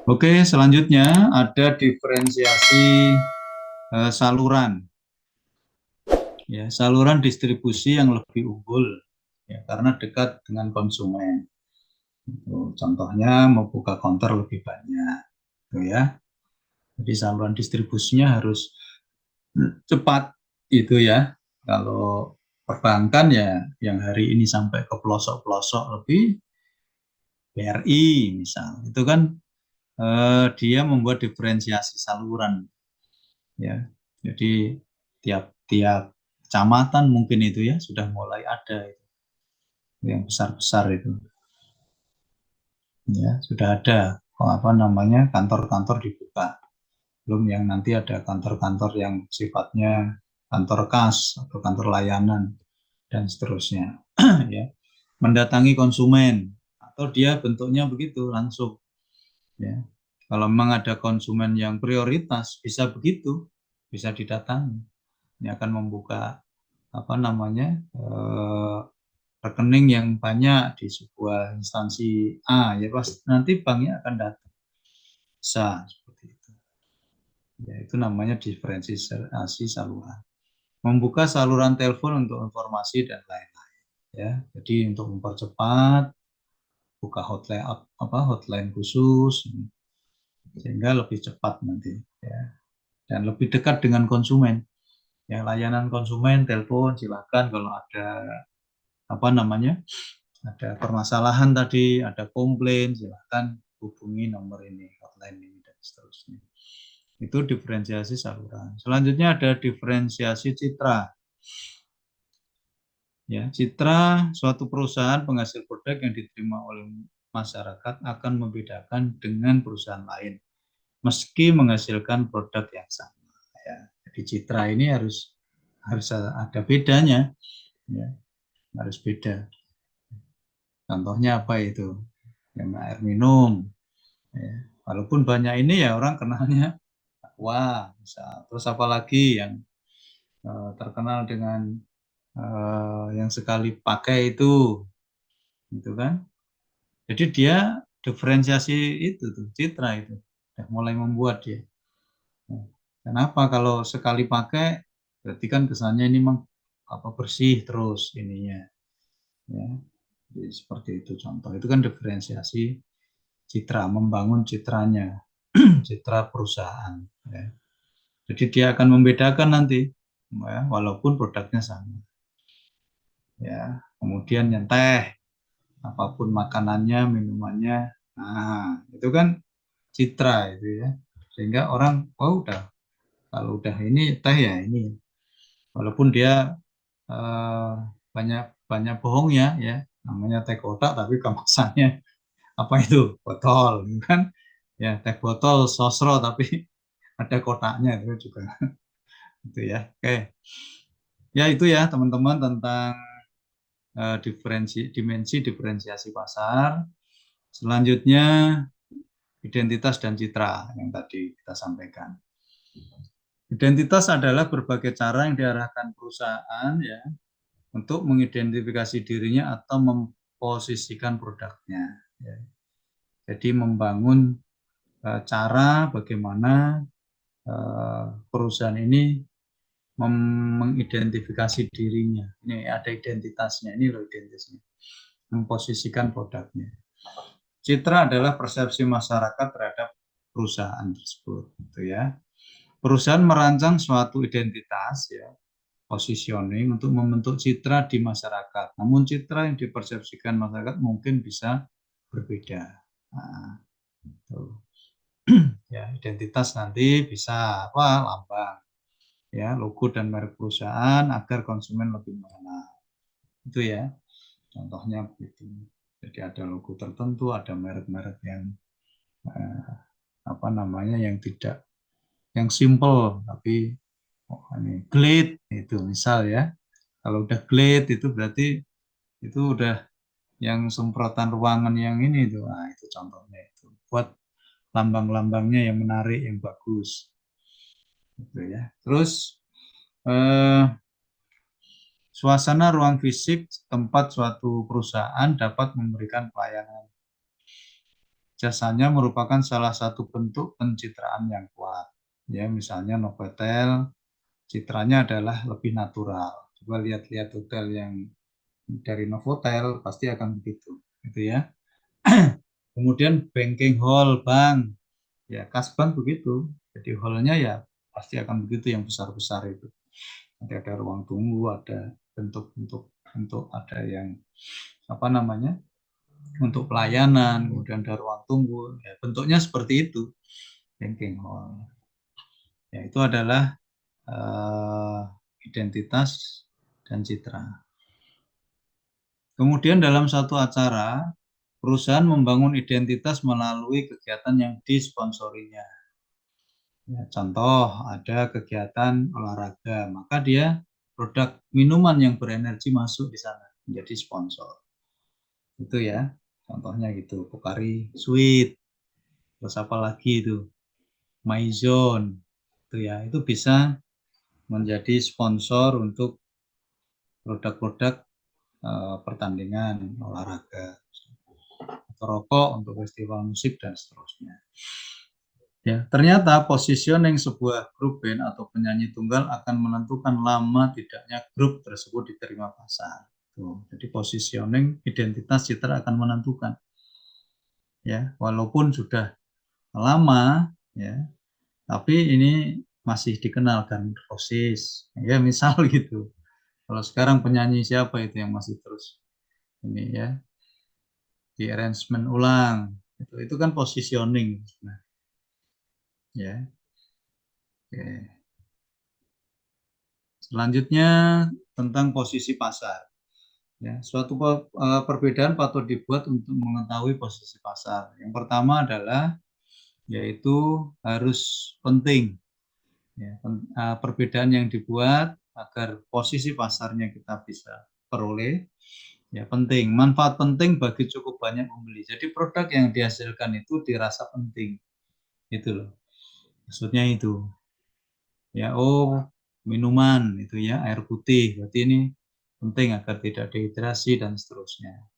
Oke, selanjutnya ada diferensiasi saluran. Ya, saluran distribusi yang lebih unggul ya, karena dekat dengan konsumen. Contohnya membuka counter lebih banyak, gitu ya. Jadi saluran distribusinya harus cepat, itu ya. Kalau perbankan ya, yang hari ini sampai ke pelosok-pelosok lebih, BRI misal, itu kan dia membuat diferensiasi saluran, ya. Jadi tiap-tiap kecamatan mungkin itu ya sudah mulai ada yang besar-besar itu. Ya, sudah ada apa namanya kantor-kantor dibuka. Belum yang nanti ada kantor-kantor yang sifatnya kantor kas atau kantor layanan dan seterusnya. Ya, mendatangi konsumen atau dia bentuknya begitu langsung. Ya, kalau memang ada konsumen yang prioritas bisa begitu, bisa didatangi. Ini akan membuka apa namanya rekening yang banyak di sebuah instansi A, ya pasti nanti banknya akan datang. Bisa seperti itu. Ya, itu namanya diferensiasi saluran. Membuka saluran telepon untuk informasi dan lain-lain. Ya, jadi untuk mempercepat buka hotline hotline khusus sehingga lebih cepat nanti ya dan lebih dekat dengan konsumen. Ya, layanan konsumen telepon silakan kalau ada apa namanya ada permasalahan tadi, ada komplain, silakan hubungi nomor ini, hotline ini, dan seterusnya. Itu diferensiasi saluran. Selanjutnya ada diferensiasi citra. Ya, citra suatu perusahaan penghasil produk yang diterima oleh masyarakat akan membedakan dengan perusahaan lain, meski menghasilkan produk yang sama. Ya, jadi citra ini harus ada bedanya, ya, harus beda. Contohnya apa itu? Yang air minum. Ya. Walaupun banyak ini ya orang kenalnya Aqua, misal. Terus apalagi yang terkenal dengan yang sekali pakai itu, gitu kan? Jadi dia diferensiasi itu tuh citra itu, mulai membuat dia. Nah, kenapa kalau sekali pakai, berarti kan kesannya ini memang apa bersih terus ininya, ya. Jadi seperti itu contoh. Itu kan diferensiasi citra, membangun citranya, citra perusahaan. Ya. Jadi dia akan membedakan nanti, ya, walaupun produknya sama. Ya, kemudian yang teh, apapun makanannya, minumannya, nah itu kan citra itu ya, sehingga orang, oh udah, kalau udah ini teh ya ini, walaupun dia eh, banyak banyak bohongnya ya, namanya teh kotak tapi kemasannya apa itu botol, kan? Ya teh botol sosro tapi ada kotaknya itu juga itu ya. Oke, ya itu ya teman-teman tentang dimensi diferensiasi pasar. Selanjutnya identitas dan citra yang tadi kita sampaikan. Identitas adalah berbagai cara yang diarahkan perusahaan ya untuk mengidentifikasi dirinya atau memposisikan produknya. Ya. Jadi membangun cara bagaimana perusahaan ini mengidentifikasi dirinya. Ini ada identitasnya, ini loh identitasnya. Memposisikan produknya. Citra adalah persepsi masyarakat terhadap perusahaan tersebut, gitu ya. Perusahaan merancang suatu identitas, ya, positioning untuk membentuk citra di masyarakat. Namun citra yang dipersepsikan masyarakat mungkin bisa berbeda. Nah, itu. Ya, identitas nanti bisa apa? Lambang, ya, logo dan merek perusahaan agar konsumen lebih mengenal. Itu ya, contohnya begitu. Jadi ada logo tertentu, ada merek-merek yang eh, apa namanya yang tidak yang simple tapi oh, ini Glade itu misal ya. Kalau udah Glade itu berarti itu udah yang semprotan ruangan yang ini itu. Nah, itu contohnya itu. Buat lambang-lambangnya yang menarik, yang bagus. Gitu ya. Terus eh, suasana ruang fisik tempat suatu perusahaan dapat memberikan pelayanan jasanya merupakan salah satu bentuk pencitraan yang kuat. Ya, misalnya Novotel, citranya adalah lebih natural. Coba lihat-lihat hotel yang dari Novotel pasti akan begitu, gitu ya. Kemudian banking hall bank, ya kas bank begitu. Jadi hallnya ya pasti akan begitu yang besar-besar itu. Nanti ada ruang tunggu, ada bentuk-bentuk ada yang apa namanya untuk pelayanan, kemudian ada ruang tunggu. Ya, bentuknya seperti itu banking hall. Ya itu adalah identitas dan citra. Kemudian dalam satu acara, perusahaan membangun identitas melalui kegiatan yang disponsorinya. Ya, contoh, ada kegiatan olahraga, maka dia produk minuman yang berenergi masuk di sana menjadi sponsor. Itu ya, contohnya gitu. Pocari Sweat, terus apa lagi itu? Maizone, itu ya, itu bisa menjadi sponsor untuk produk-produk pertandingan olahraga, atau rokok untuk festival musik dan seterusnya. Ya, ternyata positioning sebuah grup band atau penyanyi tunggal akan menentukan lama tidaknya grup tersebut diterima pasar. Tuh, jadi positioning identitas citra akan menentukan. Ya, walaupun sudah lama, ya, tapi ini masih dikenal kan proses. Ya, misal gitu. Kalau sekarang penyanyi siapa itu yang masih terus ini ya di arrangement ulang? Itu kan positioning. Nah, ya. Oke. Selanjutnya tentang posisi pasar. Ya, suatu perbedaan patut dibuat untuk mengetahui posisi pasar. Yang pertama adalah yaitu harus penting. Ya, perbedaan yang dibuat agar posisi pasarnya kita bisa peroleh, ya penting. Manfaat penting bagi cukup banyak pembeli. Jadi produk yang dihasilkan itu dirasa penting, itu loh. Maksudnya itu. Ya, oh minuman itu ya air putih. Berarti ini penting agar tidak dehidrasi dan seterusnya.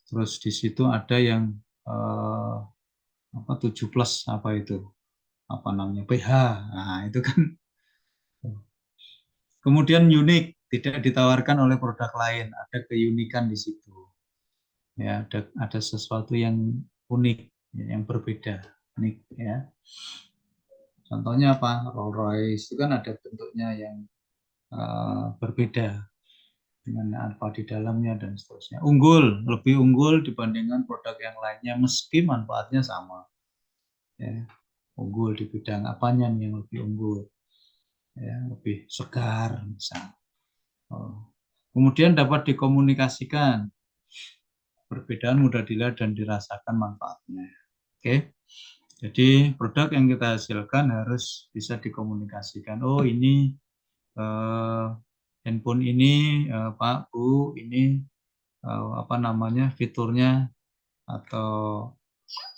Terus di situ ada yang apa 7 plus apa itu? Apa namanya? pH. Nah, itu kan. Kemudian unik, tidak ditawarkan oleh produk lain, ada keunikan di situ. Ya, ada sesuatu yang unik, yang berbeda, unik ya. Contohnya apa? Rolls Royce itu kan ada bentuknya yang berbeda dengan apa di dalamnya dan seterusnya. Unggul, lebih unggul dibandingkan produk yang lainnya meski manfaatnya sama. Ya, unggul di bidang apanya nih yang lebih unggul? Ya, lebih segar misalnya. Oh. Kemudian dapat dikomunikasikan. Perbedaan mudah dilihat dan dirasakan manfaatnya. Oke. Jadi produk yang kita hasilkan harus bisa dikomunikasikan. Oh ini handphone ini Pak Bu ini apa namanya fiturnya atau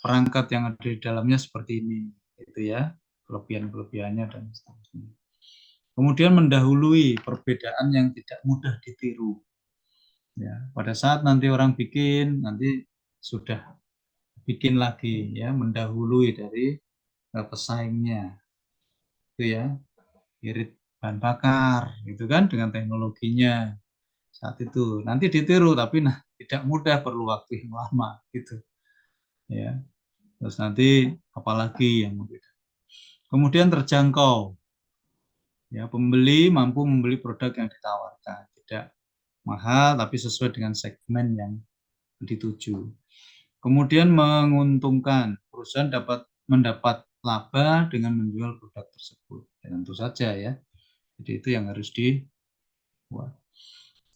perangkat yang ada di dalamnya seperti ini, gitu ya, kelebihan-kelebihannya dan seterusnya. Kemudian mendahului perbedaan yang tidak mudah ditiru. Ya, pada saat nanti orang bikin, nanti sudah bikin lagi ya, mendahului dari pesaingnya, itu ya, irit bahan bakar, gitu kan, dengan teknologinya saat itu. Nanti ditiru, tapi nah tidak mudah, perlu waktu yang lama, gitu ya. Terus nanti apalagi yang berbeda. Kemudian terjangkau, ya pembeli mampu membeli produk yang ditawarkan, tidak mahal tapi sesuai dengan segmen yang dituju. Kemudian menguntungkan, perusahaan dapat mendapat laba dengan menjual produk tersebut. Ya, tentu saja ya. Jadi itu yang harus dibuat.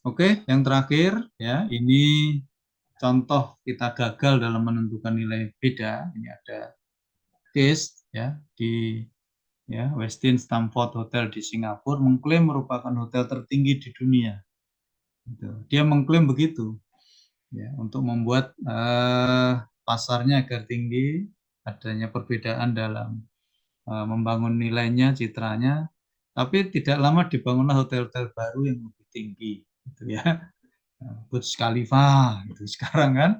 Oke, yang terakhir ya, ini contoh kita gagal dalam menentukan nilai beda. Ini ada case ya di ya Westin Stamford Hotel di Singapura mengklaim merupakan hotel tertinggi di dunia. Dia mengklaim begitu. Ya, untuk membuat pasarnya agar tinggi, adanya perbedaan dalam membangun nilainya, citranya, tapi tidak lama dibangunlah hotel-hotel baru yang lebih tinggi, gitu ya. Burj Khalifa, itu sekarang kan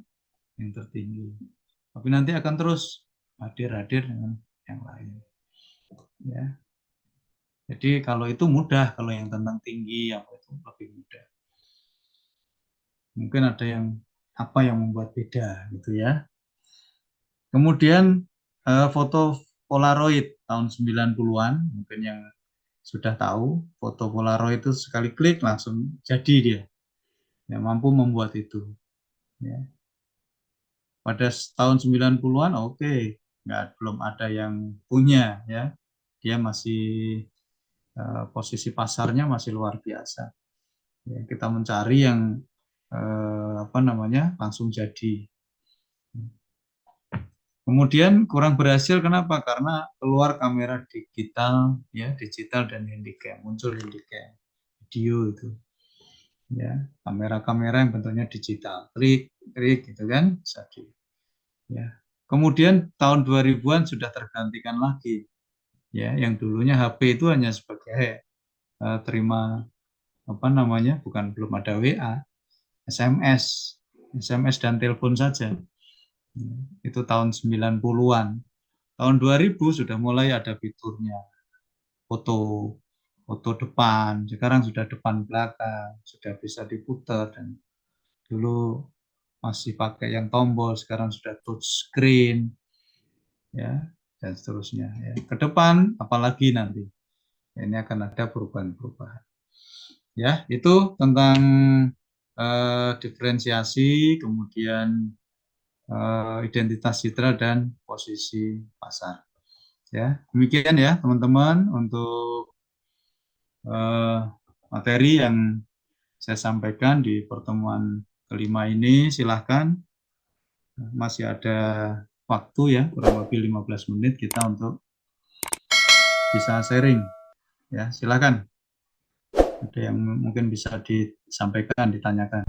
yang tertinggi. tapi nanti akan terus hadir dengan yang lain. Ya. Jadi kalau itu mudah, kalau yang tentang tinggi apa itu lebih mudah. Mungkin ada yang apa yang membuat beda gitu ya. Kemudian foto Polaroid tahun 90-an, mungkin yang sudah tahu, foto Polaroid itu sekali klik langsung jadi dia. Ya, mampu membuat itu. Ya. Pada tahun 90-an oke, belum ada yang punya ya. Dia masih posisi pasarnya masih luar biasa. Ya, kita mencari yang apa namanya langsung jadi. Kemudian kurang berhasil kenapa? Karena keluar kamera digital, ya digital dan handycam, muncul handycam video itu, ya kamera-kamera yang bentuknya digital, klik gitu kan, ya. Kemudian tahun 2000-an sudah tergantikan lagi, ya yang dulunya HP itu hanya sebagai terima apa namanya, belum ada WA, SMS dan telepon saja. Itu tahun 90-an. Tahun 2000 sudah mulai ada fiturnya. Foto depan, sekarang sudah depan belakang, sudah bisa diputar, dan dulu masih pakai yang tombol, sekarang sudah touch screen, ya, dan seterusnya. Ya. Ke depan apalagi nanti, ini akan ada perubahan-perubahan. Ya, itu tentang diferensiasi, kemudian identitas citra dan posisi pasar. Ya, demikian ya teman-teman untuk materi yang saya sampaikan di pertemuan kelima ini. Silahkan, masih ada waktu ya, kurang lebih 15 menit kita untuk bisa sharing. Ya, silahkan. Ada yang mungkin bisa disampaikan, ditanyakan.